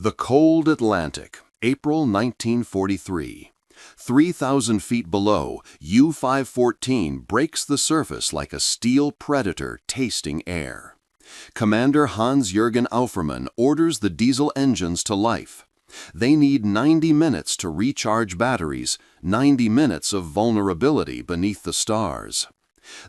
The cold Atlantic, April 1943. 3,000 feet below, U-514 breaks the surface like a steel predator tasting air. Commander Hans-Jürgen Auffermann orders the diesel engines to life. They need 90 minutes to recharge batteries, 90 minutes of vulnerability beneath the stars.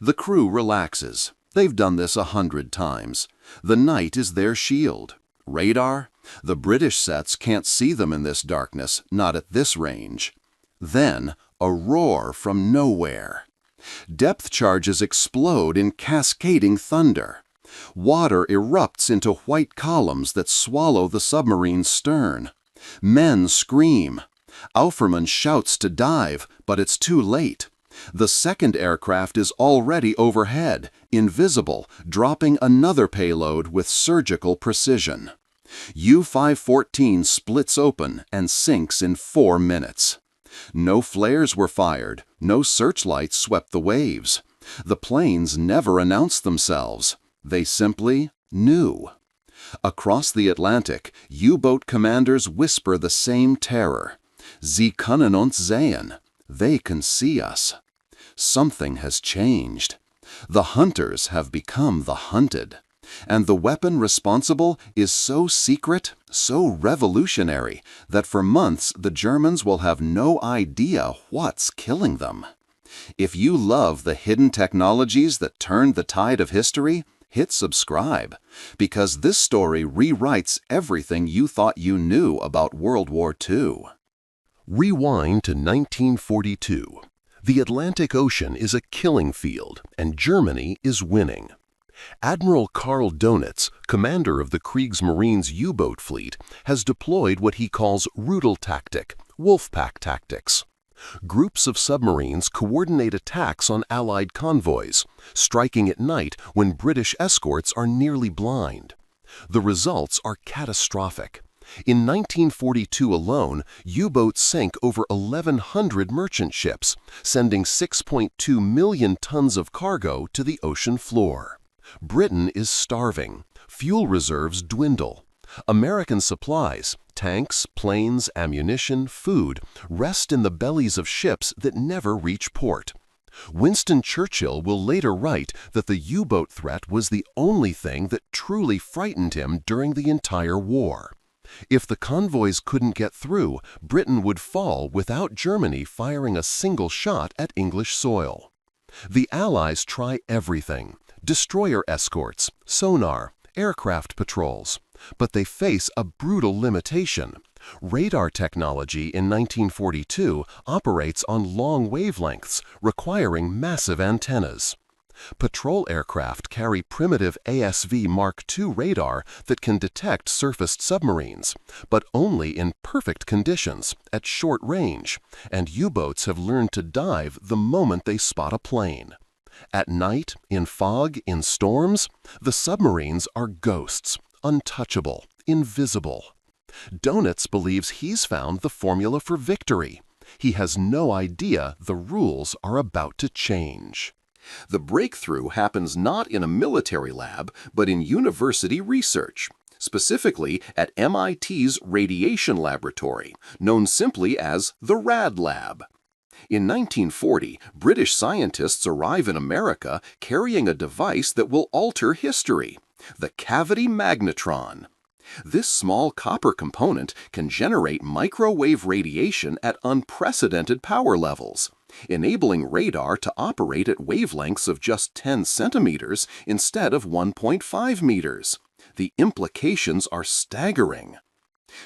The crew relaxes. They've done this 100 times. The night is their shield. Radar? The British sets can't see them in this darkness, not at this range. Then, a roar from nowhere. Depth charges explode in cascading thunder. Water erupts into white columns that swallow the submarine's stern. Men scream. Auffermann shouts to dive, but it's too late. The second aircraft is already overhead, invisible, dropping another payload with surgical precision. U-514 splits open and sinks in 4 minutes. No flares were fired, no searchlights swept the waves. The planes never announced themselves. They simply knew. Across the Atlantic, U-boat commanders whisper the same terror. Sie können uns sehen. They can see us. Something has changed. The hunters have become the hunted. And the weapon responsible is so secret, so revolutionary, that for months the Germans will have no idea what's killing them. If you love the hidden technologies that turned the tide of history, hit subscribe, because this story rewrites everything you thought you knew about World War II. Rewind to 1942. The Atlantic Ocean is a killing field, and Germany is winning. Admiral Karl Donitz, commander of the Kriegsmarine's U-boat fleet, has deployed what he calls Rudeltaktik, wolfpack tactics. Groups of submarines coordinate attacks on Allied convoys, striking at night when British escorts are nearly blind. The results are catastrophic. In 1942 alone, U-boats sank over 1,100 merchant ships, sending 6.2 million tons of cargo to the ocean floor. Britain is starving. Fuel reserves dwindle. American supplies, tanks, planes, ammunition, food, rest in the bellies of ships that never reach port. Winston Churchill will later write that the U-boat threat was the only thing that truly frightened him during the entire war. If the convoys couldn't get through, Britain would fall without Germany firing a single shot at English soil. The Allies try everything: destroyer escorts, sonar, aircraft patrols. But they face a brutal limitation. Radar technology in 1942 operates on long wavelengths, requiring massive antennas. Patrol aircraft carry primitive ASV Mark II radar that can detect surfaced submarines, but only in perfect conditions, at short range, and U-boats have learned to dive the moment they spot a plane. At night, in fog, in storms, the submarines are ghosts, untouchable, invisible. Donitz believes he's found the formula for victory. He has no idea the rules are about to change. The breakthrough happens not in a military lab, but in university research, specifically at MIT's Radiation Laboratory, known simply as the RAD Lab. In 1940, British scientists arrive in America carrying a device that will alter history: the cavity magnetron. This small copper component can generate microwave radiation at unprecedented power levels, enabling radar to operate at wavelengths of just 10 centimeters instead of 1.5 meters. The implications are staggering.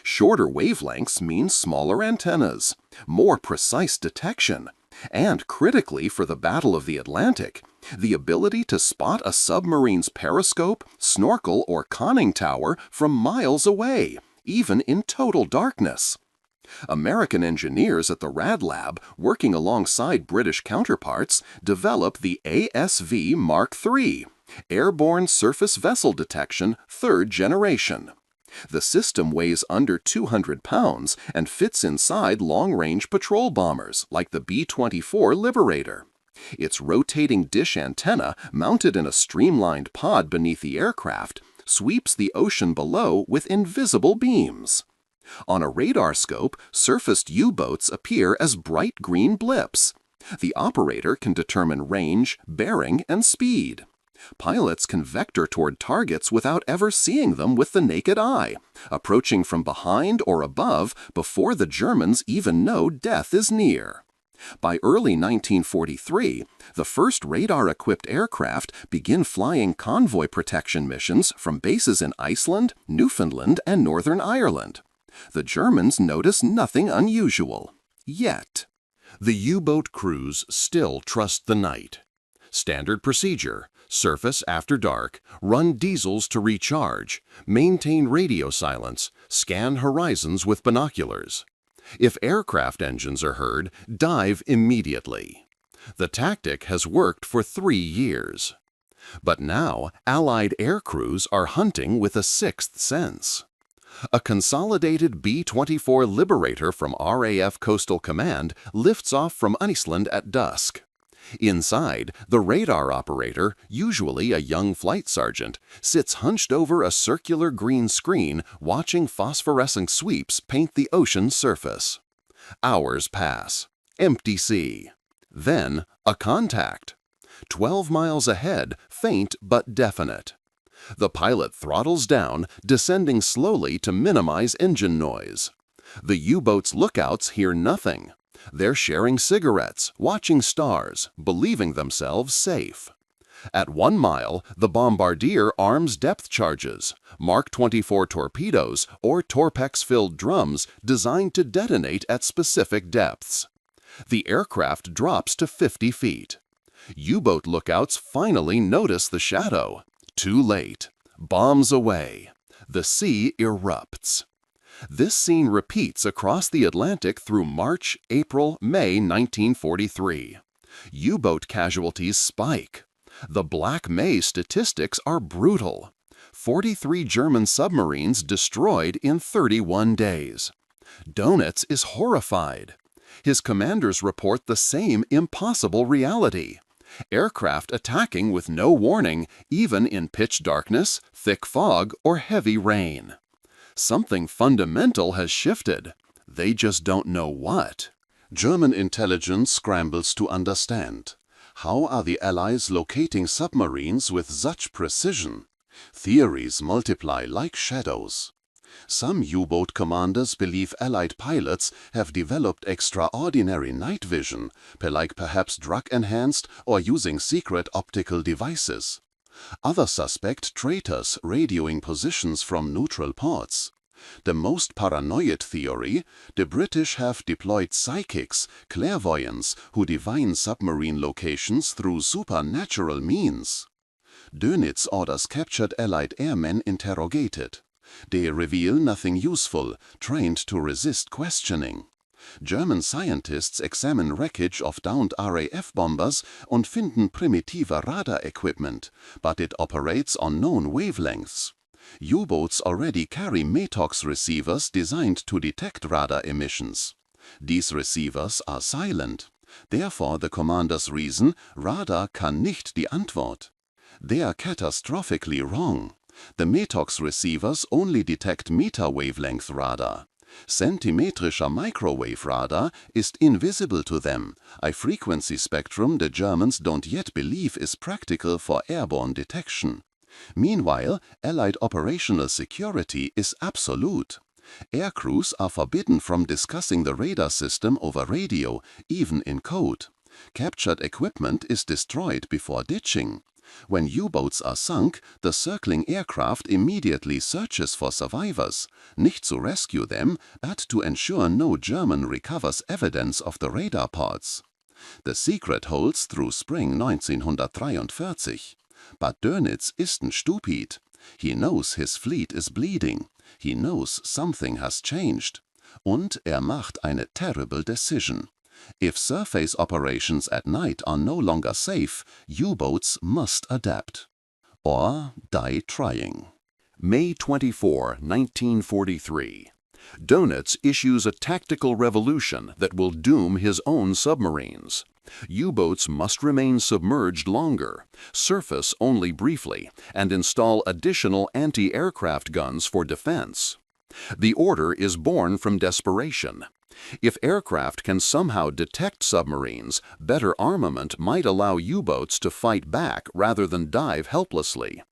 Shorter wavelengths mean smaller antennas, more precise detection, and critically for the Battle of the Atlantic, the ability to spot a submarine's periscope, snorkel, or conning tower from miles away, even in total darkness. American engineers at the RAD Lab, working alongside British counterparts, develop the ASV Mark III, Airborne Surface Vessel Detection, 3rd generation. The system weighs under 200 pounds and fits inside long-range patrol bombers like the B-24 Liberator. Its rotating dish antenna, mounted in a streamlined pod beneath the aircraft, sweeps the ocean below with invisible beams. On a radar scope, surfaced U-boats appear as bright green blips. The operator can determine range, bearing, and speed. Pilots can vector toward targets without ever seeing them with the naked eye, approaching from behind or above before the Germans even know death is near. By early 1943, the first radar-equipped aircraft begin flying convoy protection missions from bases in Iceland, Newfoundland, and Northern Ireland. The Germans notice nothing unusual. Yet. The U-boat crews still trust the night. Standard procedure: surface after dark, run diesels to recharge, maintain radio silence, scan horizons with binoculars. If aircraft engines are heard, dive immediately. The tactic has worked for 3 years. But now, Allied air crews are hunting with a sixth sense. A consolidated B-24 Liberator from RAF Coastal Command lifts off from Iceland at dusk. Inside, the radar operator, usually a young flight sergeant, sits hunched over a circular green screen watching phosphorescent sweeps paint the ocean's surface. Hours pass. Empty sea. Then, a contact. 12 miles ahead, faint but definite. The pilot throttles down, descending slowly to minimize engine noise. The U-boat's lookouts hear nothing. They're sharing cigarettes, watching stars, believing themselves safe. At 1 mile, the bombardier arms depth charges, Mark 24 torpedoes or Torpex-filled drums designed to detonate at specific depths. The aircraft drops to 50 feet. U-boat lookouts finally notice the shadow. Too late. Bombs away. The sea erupts. This scene repeats across the Atlantic through March, April, May 1943. U-boat casualties spike. The Black May statistics are brutal. 43 German submarines destroyed in 31 days. Dönitz is horrified. His commanders report the same impossible reality. Aircraft attacking with no warning, even in pitch darkness, thick fog, or heavy rain. Something fundamental has shifted. They just don't know what. German intelligence scrambles to understand. How are the Allies locating submarines with such precision? Theories multiply like shadows. Some U-boat commanders believe Allied pilots have developed extraordinary night vision, like perhaps drug-enhanced or using secret optical devices. Others suspect traitors radioing positions from neutral ports. The most paranoid theory: the British have deployed psychics, clairvoyants, who divine submarine locations through supernatural means. Dönitz orders captured Allied airmen interrogated. They reveal nothing useful, trained to resist questioning. German scientists examine wreckage of downed RAF bombers und finden primitive radar equipment, but it operates on known wavelengths. U-boats already carry METOX receivers designed to detect radar emissions. These receivers are silent. Therefore the commanders reason, radar kann nicht die Antwort. They are catastrophically wrong. The METOX receivers only detect meter-wavelength radar. Centimetrischer microwave radar is invisible to them, a frequency spectrum the Germans don't yet believe is practical for airborne detection. Meanwhile, Allied operational security is absolute. Air crews are forbidden from discussing the radar system over radio, even in code. Captured equipment is destroyed before ditching. When U-boats are sunk, the circling aircraft immediately searches for survivors, nicht to rescue them, but to ensure no German recovers evidence of the radar pods. The secret holds through spring 1943. But Dönitz isn't stupid. He knows his fleet is bleeding. He knows something has changed. Und macht eine terrible decision. If surface operations at night are no longer safe, U-boats must adapt. Or die trying. May 24, 1943. Dönitz issues a tactical revolution that will doom his own submarines. U-boats must remain submerged longer, surface only briefly, and install additional anti-aircraft guns for defense. The order is born from desperation. If aircraft can somehow detect submarines, better armament might allow U-boats to fight back rather than dive helplessly.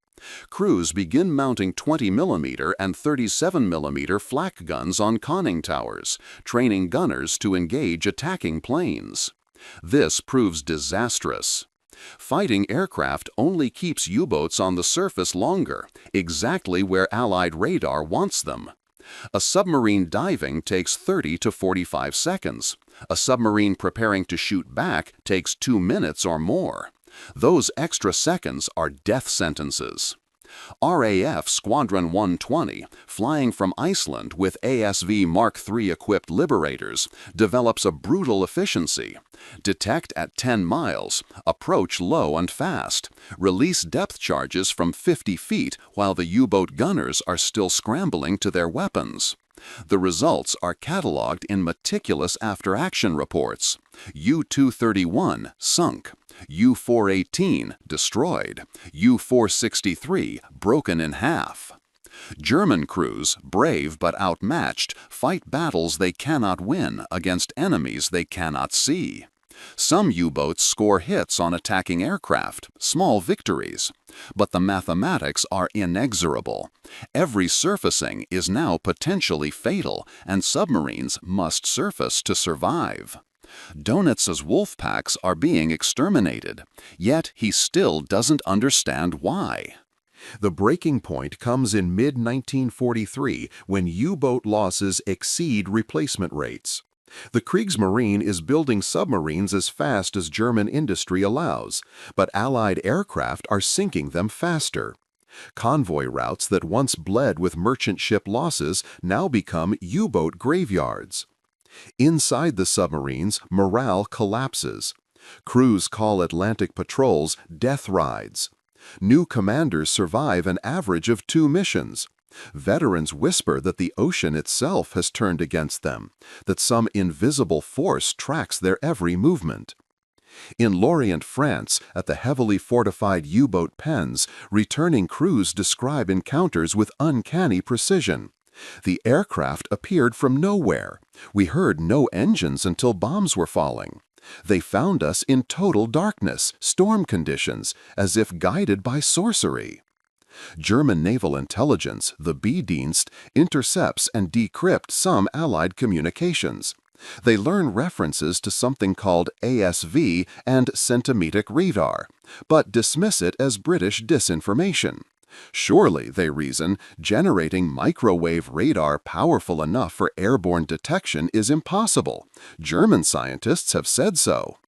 Crews begin mounting 20mm and 37mm flak guns on conning towers, training gunners to engage attacking planes. This proves disastrous. Fighting aircraft only keeps U-boats on the surface longer, exactly where Allied radar wants them. A submarine diving takes 30 to 45 seconds. A submarine preparing to shoot back takes 2 minutes or more. Those extra seconds are death sentences. RAF Squadron 120, flying from Iceland with ASV Mark III equipped Liberators, develops a brutal efficiency. Detect at 10 miles, approach low and fast, release depth charges from 50 feet while the U-boat gunners are still scrambling to their weapons. The results are cataloged in meticulous after-action reports. U-231 sunk, U-418 destroyed, U-463 broken in half. German crews, brave but outmatched, fight battles they cannot win against enemies they cannot see. Some U-boats score hits on attacking aircraft, small victories. But the mathematics are inexorable. Every surfacing is now potentially fatal, and submarines must surface to survive. Donitz's wolf packs are being exterminated, yet he still doesn't understand why. The breaking point comes in mid-1943 when U-boat losses exceed replacement rates. The Kriegsmarine is building submarines as fast as German industry allows, but Allied aircraft are sinking them faster. Convoy routes that once bled with merchant ship losses now become U-boat graveyards. Inside the submarines, morale collapses. Crews call Atlantic patrols death rides. New commanders survive an average of 2 missions. Veterans whisper that the ocean itself has turned against them, that some invisible force tracks their every movement. In Lorient, France, at the heavily fortified U-boat pens, returning crews describe encounters with uncanny precision. The aircraft appeared from nowhere. We heard no engines until bombs were falling. They found us in total darkness, storm conditions, as if guided by sorcery. German naval intelligence, the B-Dienst, intercepts and decrypts some Allied communications. They learn references to something called ASV and centimetric radar, but dismiss it as British disinformation. Surely, they reason, generating microwave radar powerful enough for airborne detection is impossible. German scientists have said so.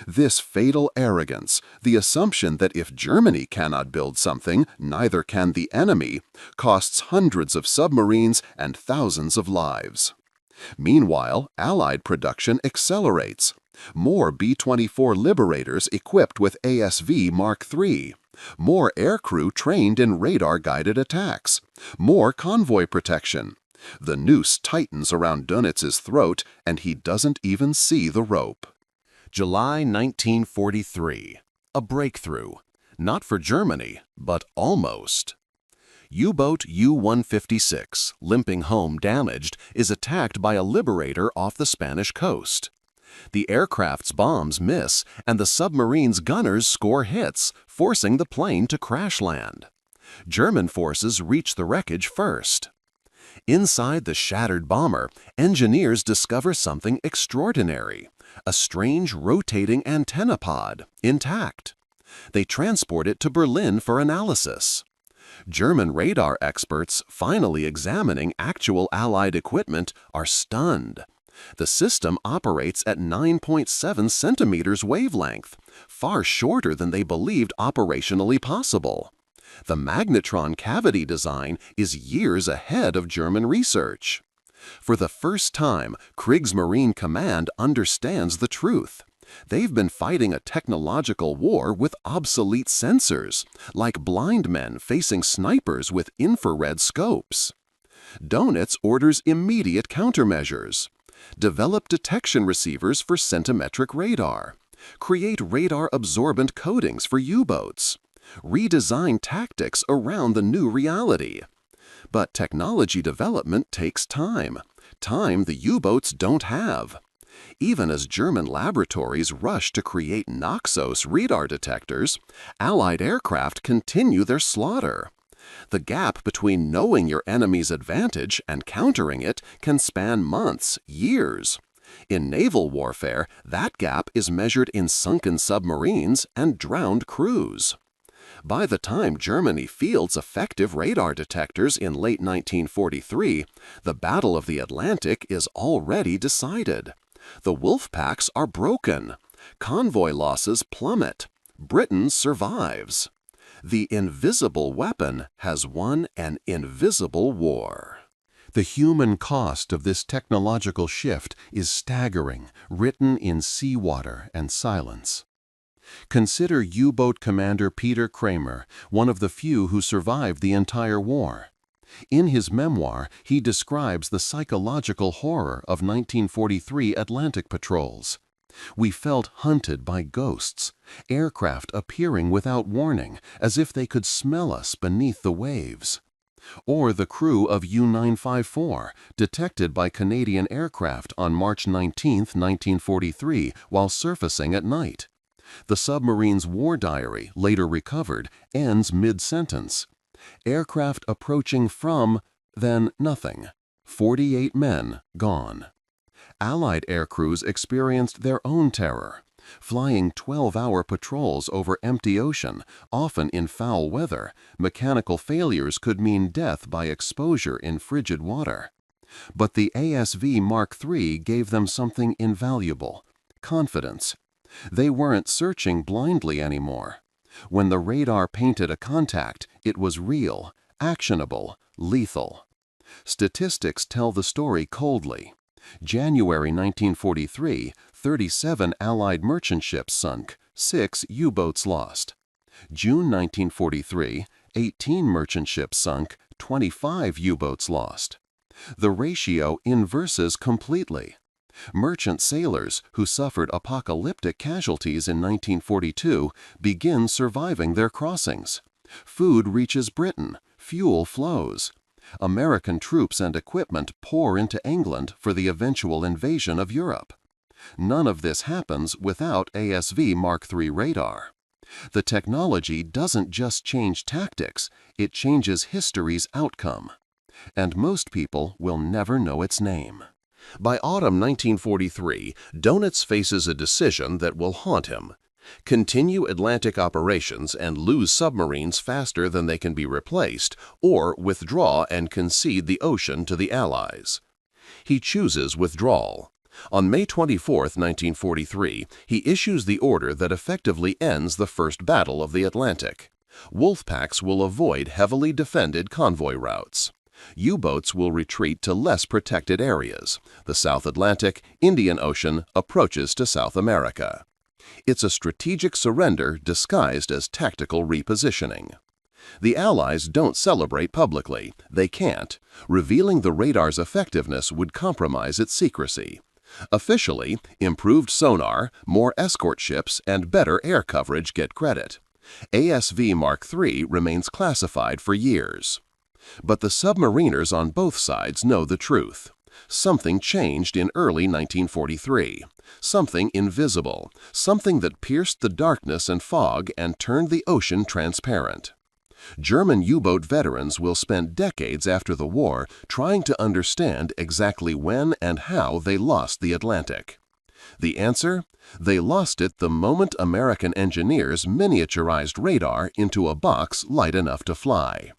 This fatal arrogance, the assumption that if Germany cannot build something, neither can the enemy, costs hundreds of submarines and thousands of lives. Meanwhile, Allied production accelerates. More B-24 Liberators equipped with ASV Mark III. More aircrew trained in radar-guided attacks. More convoy protection. The noose tightens around Donitz's throat, and he doesn't even see the rope. July 1943. A breakthrough. Not for Germany, but almost. U-boat U-156, limping home damaged, is attacked by a Liberator off the Spanish coast. The aircraft's bombs miss, and the submarine's gunners score hits, forcing the plane to crash land. German forces reach the wreckage first. Inside the shattered bomber, engineers discover something extraordinary. A strange rotating antenna pod, intact. They transport it to Berlin for analysis. German radar experts, finally examining actual Allied equipment, are stunned. The system operates at 9.7 centimeters wavelength, far shorter than they believed operationally possible. The magnetron cavity design is years ahead of German research. For the first time, Kriegsmarine Command understands the truth. They've been fighting a technological war with obsolete sensors, like blind men facing snipers with infrared scopes. Donitz orders immediate countermeasures. Develop detection receivers for centimetric radar. Create radar-absorbent coatings for U-boats. Redesign tactics around the new reality. But technology development takes time the U-boats don't have. Even as German laboratories rush to create Naxos radar detectors, Allied aircraft continue their slaughter. The gap between knowing your enemy's advantage and countering it can span months, years. In naval warfare, that gap is measured in sunken submarines and drowned crews. By the time Germany fields effective radar detectors in late 1943, the Battle of the Atlantic is already decided. The wolf packs are broken. Convoy losses plummet. Britain survives. The invisible weapon has won an invisible war. The human cost of this technological shift is staggering, written in seawater and silence. Consider U-boat commander Peter Kramer, one of the few who survived the entire war. In his memoir, he describes the psychological horror of 1943 Atlantic patrols. We felt hunted by ghosts, aircraft appearing without warning, as if they could smell us beneath the waves. Or the crew of U-954, detected by Canadian aircraft on March 19, 1943, while surfacing at night. The submarine's war diary, later recovered, ends mid-sentence. Aircraft approaching from, then nothing. 48 men gone. Allied aircrews experienced their own terror. Flying 12-hour patrols over empty ocean, often in foul weather, mechanical failures could mean death by exposure in frigid water. But the ASV Mark III gave them something invaluable: confidence. They weren't searching blindly anymore. When the radar painted a contact, it was real, actionable, lethal. Statistics tell the story coldly. January 1943, 37 Allied merchant ships sunk, 6 U-boats lost. June 1943, 18 merchant ships sunk, 25 U-boats lost. The ratio inverses completely. Merchant sailors, who suffered apocalyptic casualties in 1942, begin surviving their crossings. Food reaches Britain, fuel flows. American troops and equipment pour into England for the eventual invasion of Europe. None of this happens without ASV Mark III radar. The technology doesn't just change tactics, it changes history's outcome. And most people will never know its name. By autumn 1943, Dönitz faces a decision that will haunt him: continue Atlantic operations and lose submarines faster than they can be replaced, or withdraw and concede the ocean to the Allies. He chooses withdrawal. On May 24, 1943, he issues the order that effectively ends the First Battle of the Atlantic. Wolf packs will avoid heavily defended convoy routes. U-boats will retreat to less protected areas: the South Atlantic, Indian Ocean, approaches to South America. It's a strategic surrender disguised as tactical repositioning. The Allies don't celebrate publicly. They can't. Revealing the radar's effectiveness would compromise its secrecy. Officially, improved sonar, more escort ships, and better air coverage get credit. ASV Mark III remains classified for years. But the submariners on both sides know the truth. Something changed in early 1943. Something invisible. Something that pierced the darkness and fog and turned the ocean transparent. German U-boat veterans will spend decades after the war trying to understand exactly when and how they lost the Atlantic. The answer? They lost it the moment American engineers miniaturized radar into a box light enough to fly.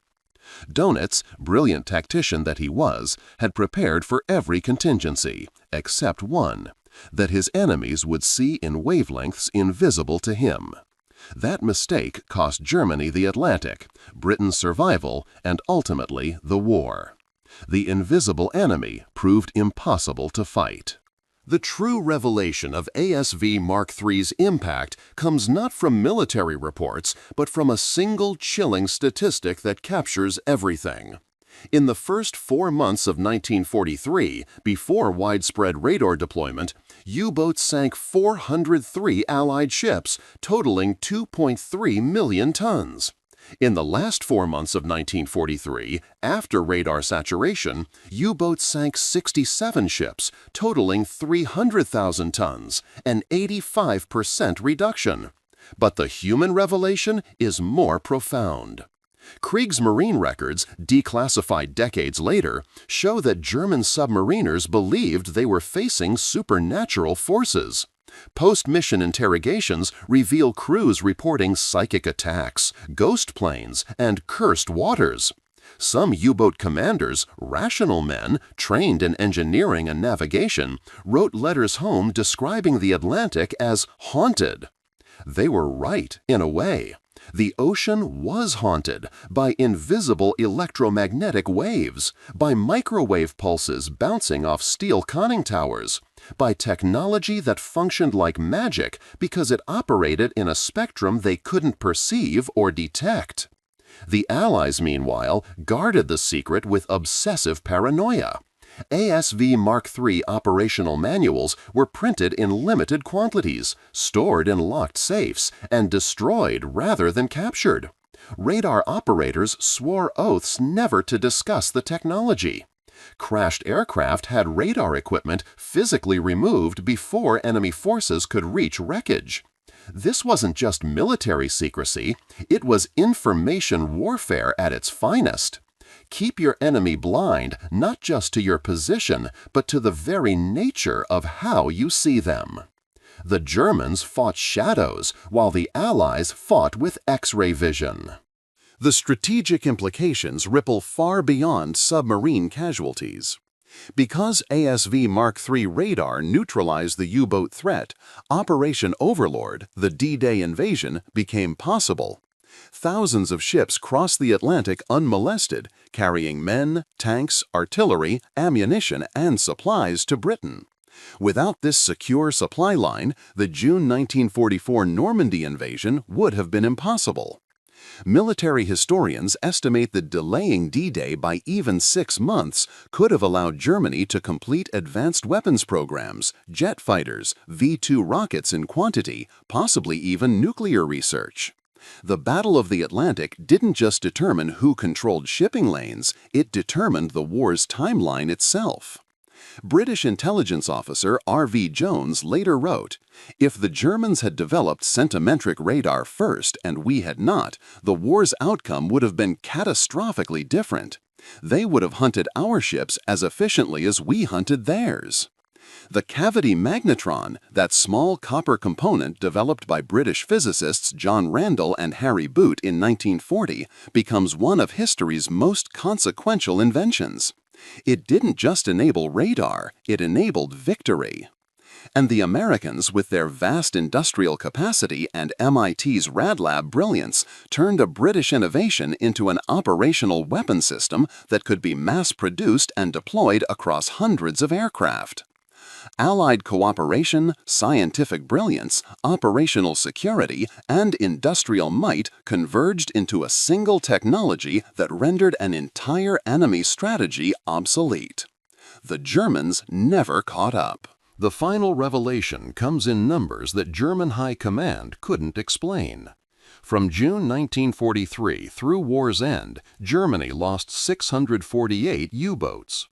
Dönitz, brilliant tactician that he was, had prepared for every contingency, except one: that his enemies would see in wavelengths invisible to him. That mistake cost Germany the Atlantic, Britain's survival, and ultimately the war. The invisible enemy proved impossible to fight. The true revelation of ASV Mark III's impact comes not from military reports, but from a single chilling statistic that captures everything. In the first 4 months of 1943, before widespread radar deployment, U-boats sank 403 Allied ships, totaling 2.3 million tons. In the last 4 months of 1943, after radar saturation, U-boats sank 67 ships, totaling 300,000 tons, an 85% reduction. But the human revelation is more profound. Kriegsmarine records, declassified decades later, show that German submariners believed they were facing supernatural forces. Post-mission interrogations reveal crews reporting psychic attacks, ghost planes, and cursed waters. Some U-boat commanders, rational men, trained in engineering and navigation, wrote letters home describing the Atlantic as haunted. They were right, in a way. The ocean was haunted by invisible electromagnetic waves, by microwave pulses bouncing off steel conning towers, by technology that functioned like magic because it operated in a spectrum they couldn't perceive or detect. The Allies, meanwhile, guarded the secret with obsessive paranoia. ASV Mark III operational manuals were printed in limited quantities, stored in locked safes, and destroyed rather than captured. Radar operators swore oaths never to discuss the technology. Crashed aircraft had radar equipment physically removed before enemy forces could reach wreckage. This wasn't just military secrecy, it was information warfare at its finest. Keep your enemy blind not just to your position, but to the very nature of how you see them. The Germans fought shadows, while the Allies fought with X-ray vision. The strategic implications ripple far beyond submarine casualties. Because ASV Mark III radar neutralized the U-boat threat, Operation Overlord, the D-Day invasion, became possible. Thousands of ships crossed the Atlantic unmolested, carrying men, tanks, artillery, ammunition, and supplies to Britain. Without this secure supply line, the June 1944 Normandy invasion would have been impossible. Military historians estimate that delaying D-Day by even 6 months could have allowed Germany to complete advanced weapons programs, jet fighters, V-2 rockets in quantity, possibly even nuclear research. The Battle of the Atlantic didn't just determine who controlled shipping lanes, it determined the war's timeline itself. British intelligence officer R.V. Jones later wrote, "If the Germans had developed centimetric radar first and we had not, the war's outcome would have been catastrophically different. They would have hunted our ships as efficiently as we hunted theirs." The cavity magnetron, that small copper component developed by British physicists John Randall and Harry Boot in 1940, becomes one of history's most consequential inventions. It didn't just enable radar, it enabled victory. And the Americans, with their vast industrial capacity and MIT's RadLab brilliance, turned a British innovation into an operational weapon system that could be mass-produced and deployed across hundreds of aircraft. Allied cooperation, scientific brilliance, operational security, and industrial might converged into a single technology that rendered an entire enemy strategy obsolete. The Germans never caught up. The final revelation comes in numbers that German High Command couldn't explain. From June 1943 through war's end, Germany lost 648 U-boats.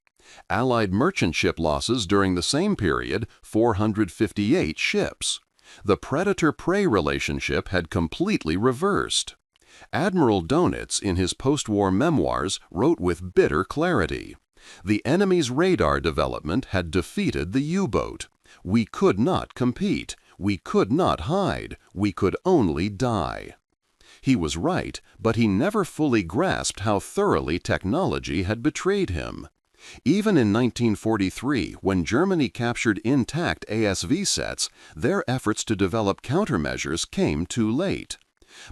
Allied merchant ship losses during the same period, 458 ships. The predator-prey relationship had completely reversed. Admiral Donitz, in his post-war memoirs, wrote with bitter clarity, "The enemy's radar development had defeated the U-boat. We could not compete. We could not hide. We could only die." He was right, but he never fully grasped how thoroughly technology had betrayed him. Even in 1943, when Germany captured intact ASV sets, their efforts to develop countermeasures came too late.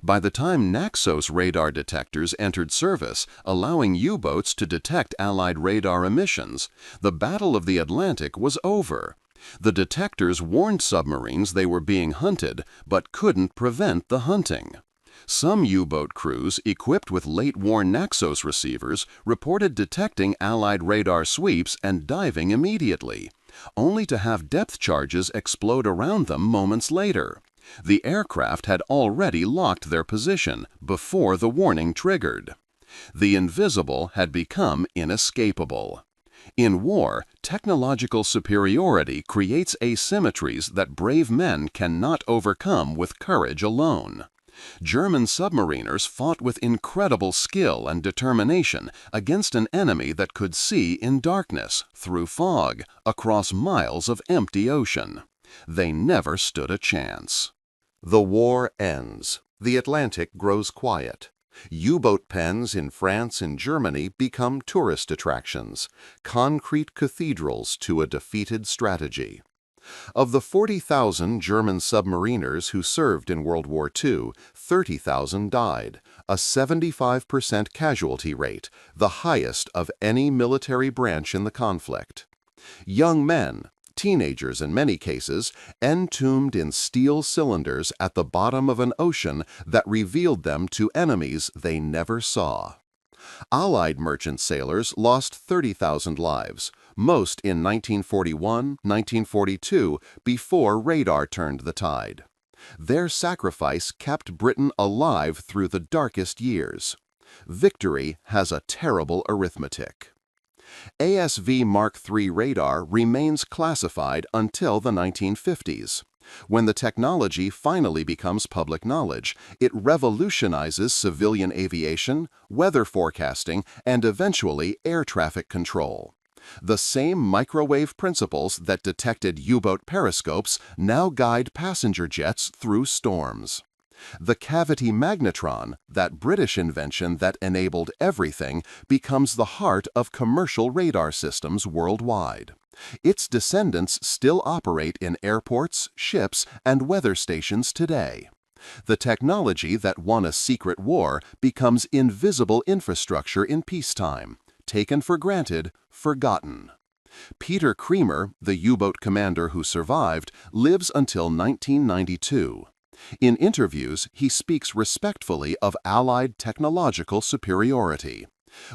By the time Naxos radar detectors entered service, allowing U-boats to detect Allied radar emissions, the Battle of the Atlantic was over. The detectors warned submarines they were being hunted, but couldn't prevent the hunting. Some U-boat crews equipped with late-war Naxos receivers reported detecting Allied radar sweeps and diving immediately, only to have depth charges explode around them moments later. The aircraft had already locked their position before the warning triggered. The invisible had become inescapable. In war, technological superiority creates asymmetries that brave men cannot overcome with courage alone. German submariners fought with incredible skill and determination against an enemy that could see in darkness, through fog, across miles of empty ocean. They never stood a chance. The war ends. The Atlantic grows quiet. U-boat pens in France and Germany become tourist attractions, concrete cathedrals to a defeated strategy. Of the 40,000 German submariners who served in World War II, 30,000 died, a 75% casualty rate, the highest of any military branch in the conflict. Young men, teenagers in many cases, entombed in steel cylinders at the bottom of an ocean that revealed them to enemies they never saw. Allied merchant sailors lost 30,000 lives, most in 1941, 1942, before radar turned the tide. Their sacrifice kept Britain alive through the darkest years. Victory has a terrible arithmetic. ASV Mark III radar remains classified until the 1950s. When the technology finally becomes public knowledge, it revolutionizes civilian aviation, weather forecasting, and eventually air traffic control. The same microwave principles that detected U-boat periscopes now guide passenger jets through storms. The cavity magnetron, that British invention that enabled everything, becomes the heart of commercial radar systems worldwide. Its descendants still operate in airports, ships, and weather stations today. The technology that won a secret war becomes invisible infrastructure in peacetime, taken for granted, forgotten. Peter Creamer, the U-boat commander who survived, lives until 1992. In interviews, he speaks respectfully of Allied technological superiority.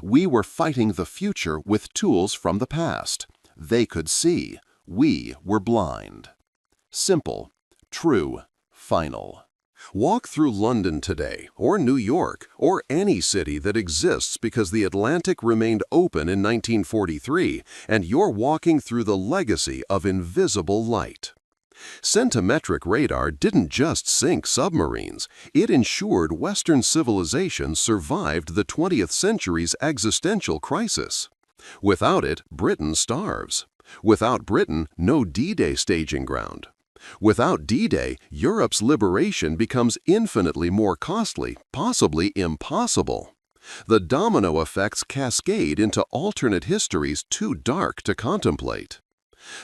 We were fighting the future with tools from the past. They could see. We were blind. Simple, true, final. Walk through London today, or New York, or any city that exists because the Atlantic remained open in 1943, and you're walking through the legacy of invisible light. Centimetric radar didn't just sink submarines, it ensured Western civilization survived the 20th century's existential crisis. Without it, Britain starves. Without Britain, no D-Day staging ground. Without D-Day, Europe's liberation becomes infinitely more costly, possibly impossible. The domino effects cascade into alternate histories too dark to contemplate.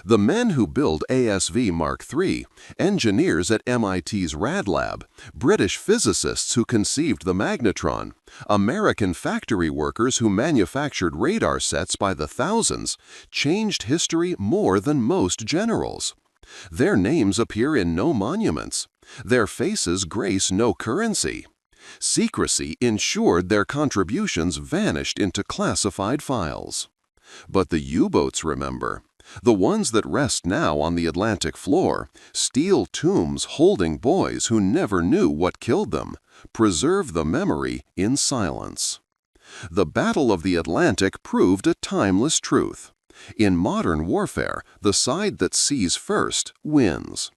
The men who build ASV Mark III, engineers at MIT's Rad Lab, British physicists who conceived the magnetron, American factory workers who manufactured radar sets by the thousands, changed history more than most generals. Their names appear in no monuments. Their faces grace no currency. Secrecy ensured their contributions vanished into classified files. But the U-boats remember. The ones that rest now on the Atlantic floor, steel tombs holding boys who never knew what killed them, preserve the memory in silence. The Battle of the Atlantic proved a timeless truth. In modern warfare, the side that sees first wins.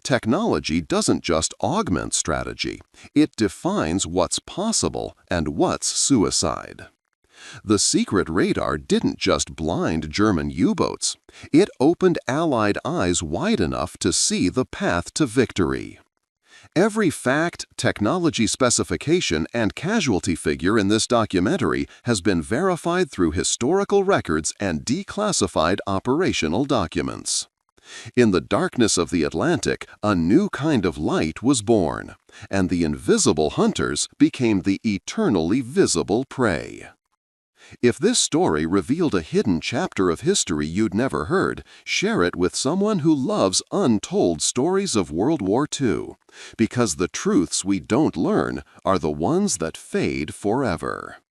Technology doesn't just augment strategy, it defines what's possible and what's suicide. The secret radar didn't just blind German U-boats, it opened Allied eyes wide enough to see the path to victory. Every fact, technology specification, and casualty figure in this documentary has been verified through historical records and declassified operational documents. In the darkness of the Atlantic, a new kind of light was born, and the invisible hunters became the eternally visible prey. If this story revealed a hidden chapter of history you'd never heard, share it with someone who loves untold stories of World War II, because the truths we don't learn are the ones that fade forever.